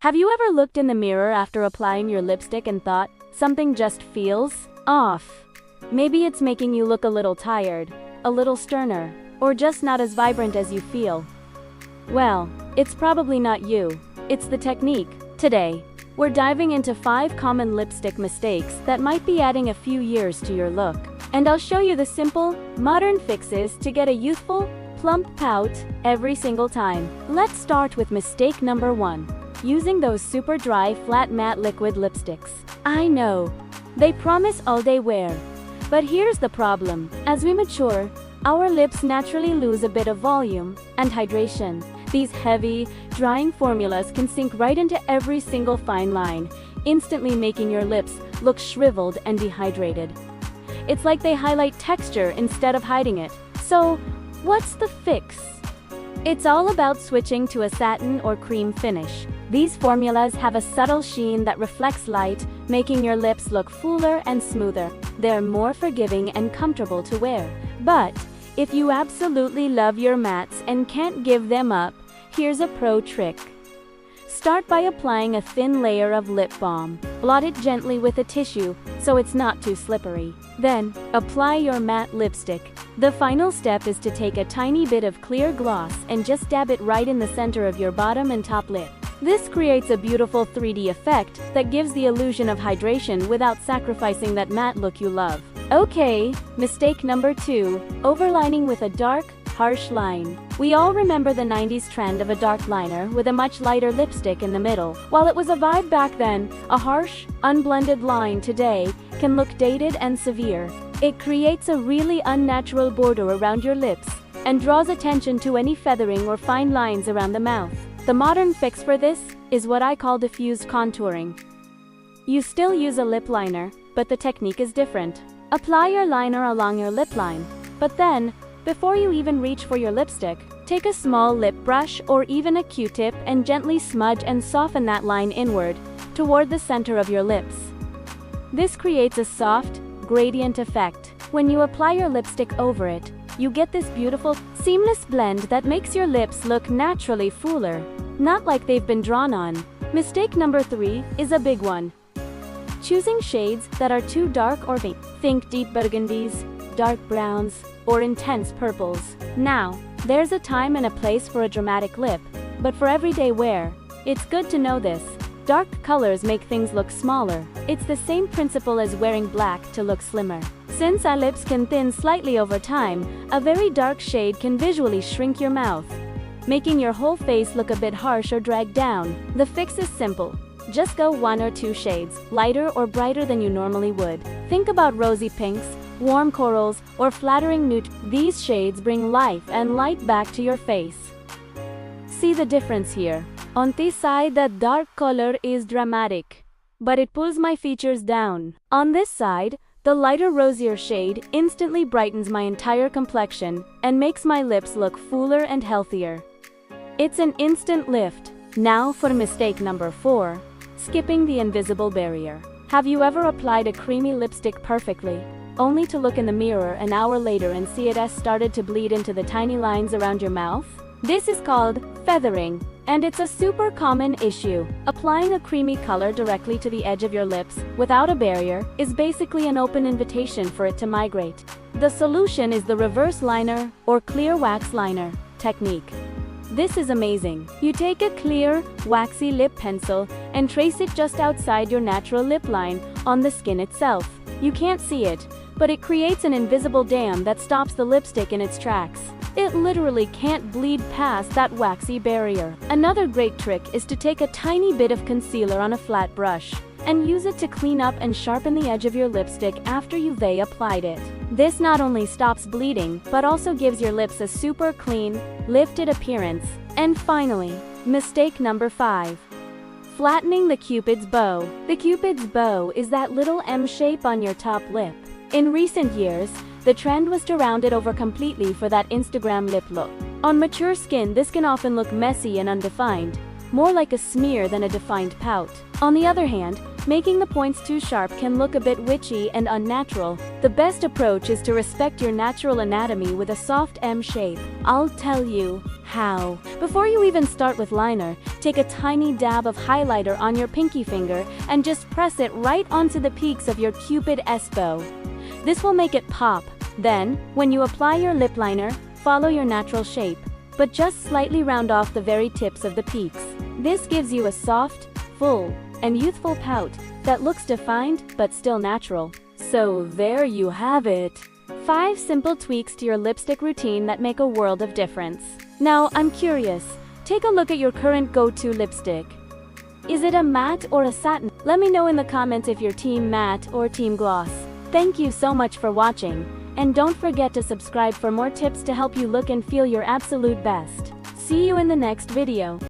Have you ever looked in the mirror after applying your lipstick and thought, something just feels off? Maybe it's making you look a little tired, a little sterner, or just not as vibrant as you feel. Well, it's probably not you, it's the technique. Today, we're diving into 5 common lipstick mistakes that might be adding a few years to your look. And I'll show you the simple, modern fixes to get a youthful, plump pout every single time. Let's start with mistake number 1. Using those super dry, flat matte liquid lipsticks. I know, they promise all-day wear. But here's the problem. As we mature, our lips naturally lose a bit of volume and hydration. These heavy, drying formulas can sink right into every single fine line, instantly making your lips look shriveled and dehydrated. It's like they highlight texture instead of hiding it. So, what's the fix? It's all about switching to a satin or cream finish. These formulas have a subtle sheen that reflects light, making your lips look fuller and smoother. They're more forgiving and comfortable to wear. But if you absolutely love your mattes and can't give them up, here's a pro trick. Start by applying a thin layer of lip balm. Blot it gently with a tissue so it's not too slippery. Then, apply your matte lipstick. The final step is to take a tiny bit of clear gloss and just dab it right in the center of your bottom and top lip. This creates a beautiful 3D effect that gives the illusion of hydration without sacrificing that matte look you love. Okay, mistake number 2, overlining with a dark, harsh line. We all remember the 90s trend of a dark liner with a much lighter lipstick in the middle. While it was a vibe back then, a harsh, unblended line today can look dated and severe. It creates a really unnatural border around your lips and draws attention to any feathering or fine lines around the mouth. The modern fix for this is what I call diffused contouring. You still use a lip liner, but the technique is different. Apply your liner along your lip line, but then, before you even reach for your lipstick, take a small lip brush or even a Q-tip and gently smudge and soften that line inward, toward the center of your lips. This creates a soft, gradient effect. When you apply your lipstick over it, you get this beautiful, seamless blend that makes your lips look naturally fuller, not like they've been drawn on. Mistake number 3 is a big one. Choosing shades that are too dark or faint. Think deep burgundies, dark browns, or intense purples. Now, there's a time and a place for a dramatic lip, but for everyday wear, it's good to know this. Dark colors make things look smaller. It's the same principle as wearing black to look slimmer. Since our lips can thin slightly over time, a very dark shade can visually shrink your mouth, making your whole face look a bit harsh or dragged down. The fix is simple. Just go 1 or 2 shades, lighter or brighter than you normally would. Think about rosy pinks, warm corals, or flattering nude. These shades bring life and light back to your face. See the difference here. On this side, the dark color is dramatic, but it pulls my features down. On this side, the lighter rosier shade instantly brightens my entire complexion and makes my lips look fuller and healthier. It's an instant lift. Now for mistake number 4, skipping the invisible barrier. Have you ever applied a creamy lipstick perfectly, only to look in the mirror an hour later and see it has started to bleed into the tiny lines around your mouth? This is called feathering, and it's a super common issue. Applying a creamy color directly to the edge of your lips, without a barrier, is basically an open invitation for it to migrate. The solution is the reverse liner, or clear wax liner, technique. This is amazing. You take a clear, waxy lip pencil and trace it just outside your natural lip line, on the skin itself. You can't see it, but it creates an invisible dam that stops the lipstick in its tracks. It literally can't bleed past that waxy barrier. Another great trick is to take a tiny bit of concealer on a flat brush and use it to clean up and sharpen the edge of your lipstick after you've applied it. This not only stops bleeding, but also gives your lips a super clean, lifted appearance. And finally, mistake number 5. Flattening the Cupid's bow. The Cupid's bow is that little M shape on your top lip. In recent years, the trend was to round it over completely for that Instagram lip look. On mature skin, this can often look messy and undefined. more like a smear than a defined pout. On the other hand, making the points too sharp can look a bit witchy and unnatural. The best approach is to respect your natural anatomy with a soft M shape. I'll tell you how. Before you even start with liner, take a tiny dab of highlighter on your pinky finger and just press it right onto the peaks of your Cupid S bow. This will make it pop. Then, when you apply your lip liner, follow your natural shape, but just slightly round off the very tips of the peaks. This gives you a soft, full, and youthful pout that looks defined but still natural. So there you have it. 5 simple tweaks to your lipstick routine that make a world of difference. Now, I'm curious. Take a look at your current go-to lipstick. Is it a matte or a satin? Let me know in the comments if you're team matte or team gloss. Thank you so much for watching, and don't forget to subscribe for more tips to help you look and feel your absolute best. See you in the next video.